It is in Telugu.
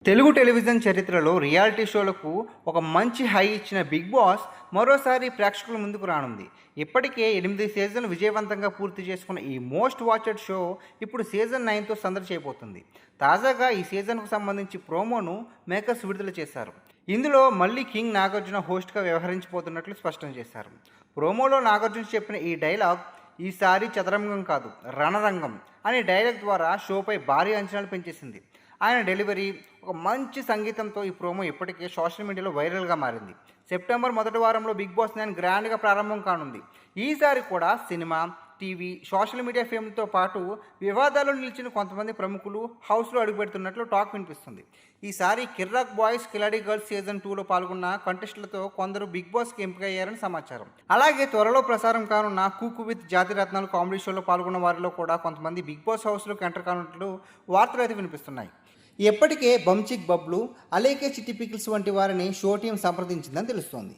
తెలుగు టెలివిజన్ చరిత్రలో రియాలిటీ షోలకు ఒక మంచి హై ఇచ్చిన బిగ్ బాస్ మరోసారి ప్రేక్షకుల ముందుకు రానుంది. ఇప్పటికే 8 సీజన్లు విజయవంతంగా పూర్తి చేసుకున్న ఈ మోస్ట్ వాచెడ్ షో ఇప్పుడు సీజన్ 9తో సందడి చేయబోతుంది. తాజాగా ఈ సీజన్కు సంబంధించి ప్రోమోను మేకర్స్ విడుదల చేశారు. ఇందులో మళ్ళీ కింగ్ నాగార్జున హోస్ట్గా వ్యవహరించబోతున్నట్లు స్పష్టం చేశారు. ప్రోమోలో నాగార్జున చెప్పిన ఈ డైలాగ్ "ఈసారి చదరంగం కాదు, రణరంగం" అనే డైలాగ్ ద్వారా షోపై భారీ అంచనాలు పెంచేసింది. ఆయన డెలివరీ, ఒక మంచి సంగీతంతో ఈ ప్రోమో ఇప్పటికే సోషల్ మీడియాలో వైరల్గా మారింది. సెప్టెంబర్ మొదటి వారంలో బిగ్ బాస్ 9 గ్రాండ్గా ప్రారంభం కానుంది. ఈసారి కూడా సినిమా, టీవీ, సోషల్ మీడియా ఫేమ్తో పాటు వివాదాల్లో నిలిచిన కొంతమంది ప్రముఖులు హౌస్లో అడుగుపెడుతున్నట్లు టాక్ వినిపిస్తుంది. ఈసారి కిర్రాక్ బాయ్స్ కిలాడీ గర్ల్స్ సీజన్ 2లో పాల్గొన్న కంటెస్టులతో కొందరు బిగ్ బాస్కి ఎంపికయ్యారని సమాచారం. అలాగే త్వరలో ప్రసారం కానున్న కుక్ విత్ జాతిరత్నాలు కామెడీ షోలో పాల్గొన్న వారిలో కూడా కొంతమంది బిగ్ బాస్ హౌస్లోకి ఎంటర్ కానున్నట్లు వార్తలు అయితే వినిపిస్తున్నాయి. ఇప్పటికే బంచిక్ బబ్లు, అలేకే చిట్టి పికిల్స్ వంటి వారిని షో టీం సంప్రదించిందని తెలుస్తోంది.